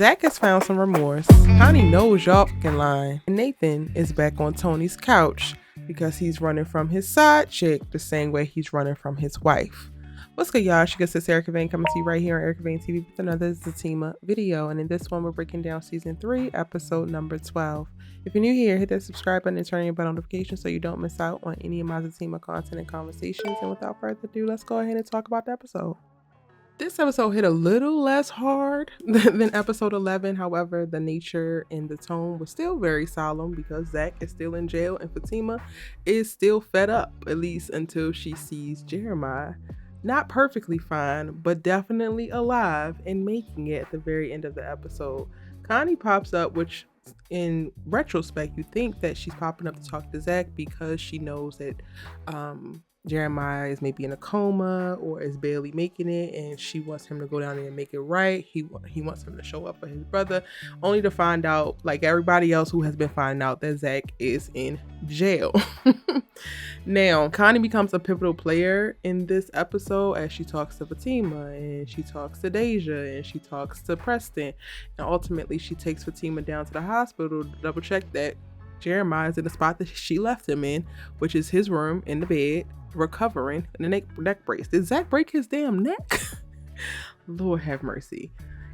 ZAC has found some remorse. Connie knows y'all fucking lying. And Nathan is back on Tony's couch because he's running from his side chick the same way he's running from his wife. What's good, y'all? She gets this Erica Vane coming to you right here on Erica Vane TV with another Zatima video. And in this one, we're breaking down season 3, episode number 12. If you're new here, hit that subscribe button and turn on your bell notifications so you don't miss out on any of my Zatima content and conversations. And without further ado, let's go ahead and talk about the episode. This episode hit a little less hard than episode 11. However, the nature and the tone was still very solemn because ZAC is still in jail and Fatima is still fed up, at least until she sees Jeremiah. Not perfectly fine, but definitely alive and making it at the very end of the episode. Connie pops up, which in retrospect, you think that she's popping up to talk to ZAC because she knows that Jeremiah is maybe in a coma or is barely making it, and she wants him to go down there and make it right. He wants him to show up for his brother, only to find out, like everybody else who has been finding out, that ZAC is in jail. Now, Connie becomes a pivotal player in this episode as she talks to Fatima, and she talks to Deja, and she talks to Preston, and ultimately she takes Fatima down to the hospital to double check that Jeremiah is in the spot that she left him in, which is his room in the bed, recovering in the neck brace. Did ZAC break his damn neck? Lord have mercy.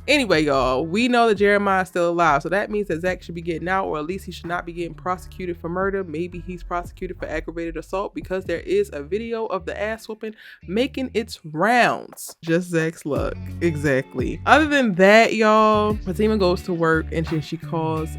Anyway, y'all, we know that Jeremiah is still alive, so that means that ZAC should be getting out, or at least he should not be getting prosecuted for murder. Maybe he's prosecuted for aggravated assault because there is a video of the ass whooping making its rounds. Just ZAC's luck. Exactly. Other than that, y'all, Fatima goes to work and she calls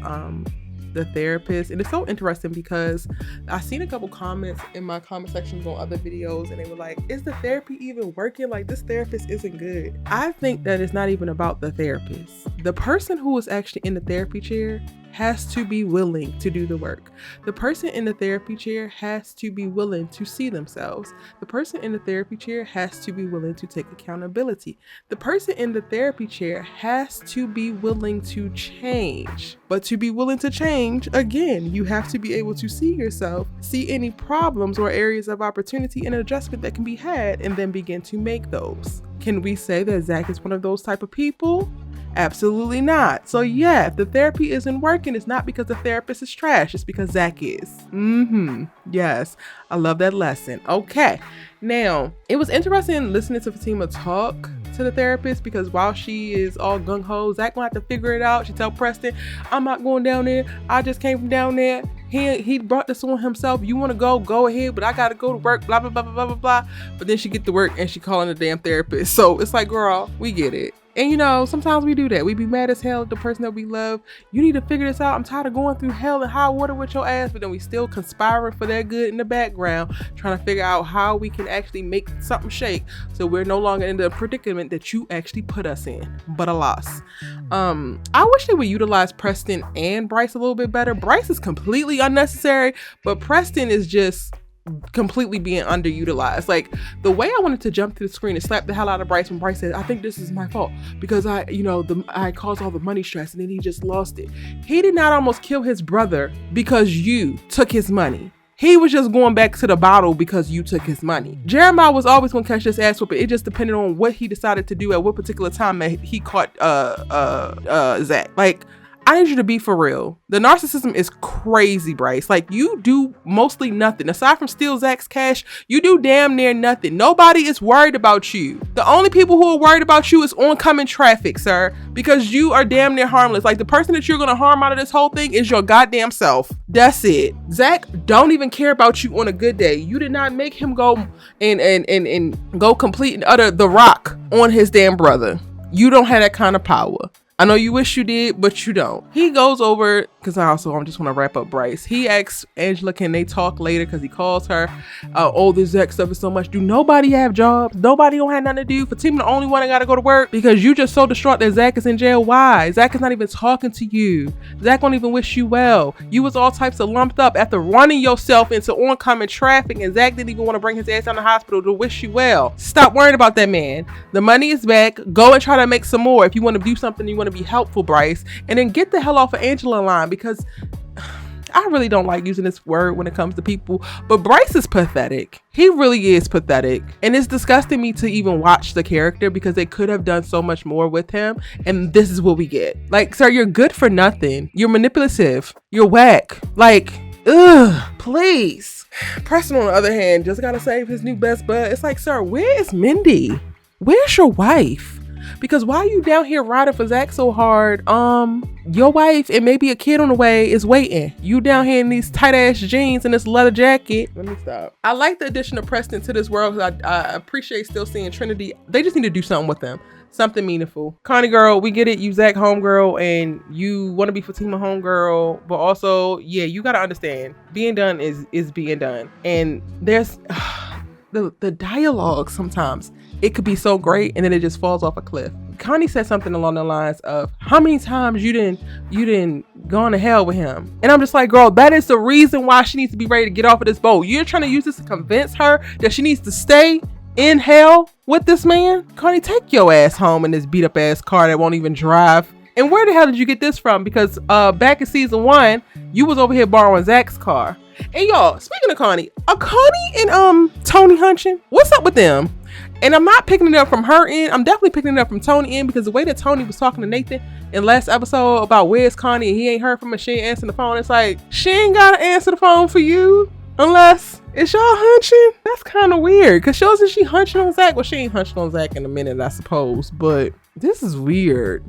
the therapist, and it's so interesting because I've seen a couple comments in my comment sections on other videos, and they were like, is the therapy even working? Like, this therapist isn't good. I think that it's not even about the therapist. The person who is actually in the therapy chair has to be willing to do the work. The person in the therapy chair has to be willing to see themselves. The person in the therapy chair has to be willing to take accountability. The person in the therapy chair has to be willing to change. But to be willing to change, again, you have to be able to see yourself, see any problems or areas of opportunity and adjustment that can be had, and then begin to make those. Can we say that ZAC is one of those type of people? Absolutely not. So yeah, if the therapy isn't working, it's not because the therapist is trash. It's because ZAC is. Yes, I love that lesson. Okay. Now, it was interesting listening to Fatima talk to the therapist because while she is all gung-ho, ZAC gonna have to figure it out. She tell Preston, I'm not going down there. I just came from down there. He brought this on himself. You want to go ahead, but I got to go to work, blah, blah, blah, blah, blah, blah. But then she get to work and she calling the damn therapist. So it's like, girl, we get it. And you know, sometimes we do that. We be mad as hell at the person that we love. You need to figure this out. I'm tired of going through hell and high water with your ass. But then we still conspiring for their good in the background, trying to figure out how we can actually make something shake so we're no longer in the predicament that you actually put us in. But alas. I wish they would utilize Preston and Bryce a little bit better. Bryce is completely unnecessary, but Preston is just completely being underutilized. Like, the way I wanted to jump to the screen and slap the hell out of Bryce when Bryce said, I think this is my fault because I caused all the money stress and then he just lost it. He did not almost kill his brother because you took his money. He was just going back to the bottle because you took his money. Jeremiah was always going to catch this ass whooping. It just depended on what he decided to do at what particular time that he caught ZAC. Like, I need you to be for real. The narcissism is crazy, Bryce. Like, you do mostly nothing. Aside from steal ZAC's cash, you do damn near nothing. Nobody is worried about you. The only people who are worried about you is oncoming traffic, sir, because you are damn near harmless. Like, the person that you're going to harm out of this whole thing is your goddamn self. That's it. ZAC don't even care about you on a good day. You did not make him go and go complete and utter the rock on his damn brother. You don't have that kind of power. I know you wish you did, but you don't. He goes over, because I just want to wrap up Bryce. He asks Angela, can they talk later? Because he calls her, oh, this ZAC stuff is so much. Do nobody have jobs? Nobody don't have nothing to do? Fatima the only one that got to go to work? Because you just so distraught that ZAC is in jail. Why? ZAC is not even talking to you. ZAC don't even wish you well. You was all types of lumped up after running yourself into oncoming traffic, and ZAC didn't even want to bring his ass down to the hospital to wish you well. Stop worrying about that man. The money is back. Go and try to make some more. If you want to do something, you want to be helpful, Bryce, and then get the hell off of Angela line, because I really don't like using this word when it comes to people, but Bryce is pathetic. He really is pathetic. And it's disgusting me to even watch the character because they could have done so much more with him. And this is what we get. Like, sir, you're good for nothing. You're manipulative. You're whack. Like, ugh, please. Preston, on the other hand, just gotta save his new best bud. It's like, sir, where is Mindy? Where's your wife? Because why are you down here riding for ZAC so hard? Your wife and maybe a kid on the way is waiting. You down here in these tight ass jeans and this leather jacket. Let me stop. I like the addition of Preston to this world because I appreciate still seeing Trinity. They just need to do something with them. Something meaningful. Connie girl, we get it. You ZAC homegirl and you want to be Fatima homegirl, but also, yeah, you got to understand being done is being done. And there's the dialogue sometimes. It could be so great and then it just falls off a cliff. Connie said something along the lines of, how many times you didn't gone to hell with him? And I'm just like, girl, that is the reason why she needs to be ready to get off of this boat. You're trying to use this to convince her that she needs to stay in hell with this man? Connie, take your ass home in this beat up ass car that won't even drive. And where the hell did you get this from? Because back in season 1, you was over here borrowing ZAC's car. And y'all, speaking of Connie, are Connie and Tony hunching? What's up with them? And I'm not picking it up from her end. I'm definitely picking it up from Tony end because the way that Tony was talking to Nathan in last episode about where's Connie and he ain't heard from her, she ain't answering the phone. It's like, she ain't gotta answer the phone for you unless it's y'all hunching. That's kind of weird because shows that she hunching on ZAC. Well, she ain't hunching on ZAC in a minute, I suppose, but this is weird.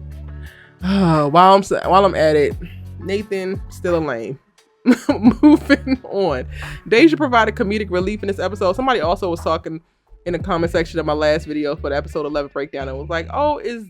While I'm at it, Nathan still a lame. Moving on. Deja provided comedic relief in this episode. Somebody also was talking in the comment section of my last video for the episode 11 breakdown and was like, oh, is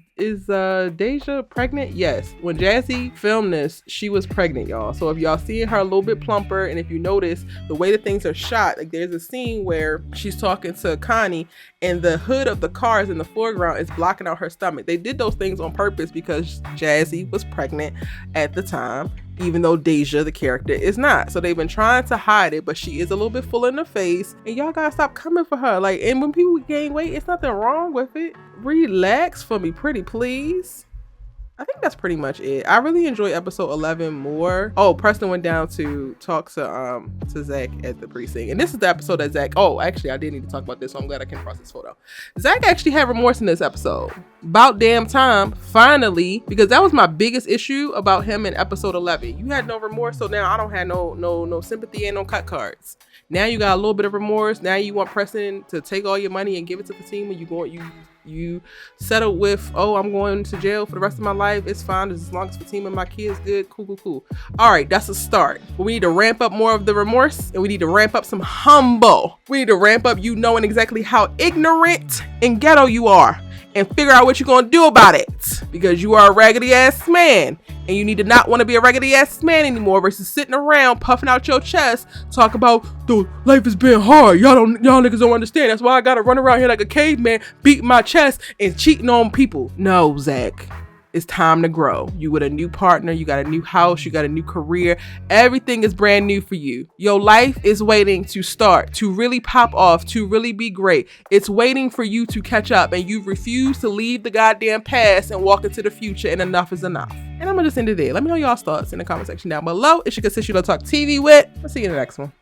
Deja pregnant? Yes. When Jazzy filmed this, she was pregnant, y'all. So if y'all seeing her a little bit plumper, and if you notice the way that things are shot, like there's a scene where she's talking to Connie and the hood of the car is in the foreground, is blocking out her stomach. They did those things on purpose because Jazzy was pregnant at the time, even though Deja, the character, is not. So they've been trying to hide it, but she is a little bit full in the face, and y'all gotta stop coming for her. Like, and when people gain weight, it's nothing wrong with it. Relax for me, pretty please. I think that's pretty much it. I really enjoy episode 11 more. Oh, Preston went down to talk to ZAC at the precinct. And this is the episode that ZAC, oh, actually, I did need to talk about this, so I'm glad I came across this photo. ZAC actually had remorse in this episode. About damn time, finally, because that was my biggest issue about him in episode 11. You had no remorse, so now I don't have no sympathy and no cut cards. Now you got a little bit of remorse. Now you want Preston to take all your money and give it to Fatima. You settle with, oh, I'm going to jail for the rest of my life. It's fine as long as Fatima and my kids good. Cool. All right, that's a start. But we need to ramp up more of the remorse, and we need to ramp up some humble. We need to ramp up you knowing exactly how ignorant and ghetto you are, and figure out what you're gonna do about it, because you are a raggedy ass man and you need to not want to be a raggedy ass man anymore versus sitting around puffing out your chest talk about, dude, life has been hard, y'all niggas don't understand, that's why I gotta run around here like a caveman beating my chest and cheating on people. No, ZAC, it's time to grow. You with a new partner, you got a new house, you got a new career, everything is brand new for you. Your life is waiting to start, to really pop off, to really be great. It's waiting for you to catch up, and you refuse to leave the goddamn past and walk into the future, and enough is enough. And I'm gonna just end it there. Let me know y'all's thoughts in the comment section down below. It's your consistent Talk TV with. I'll see you in the next one.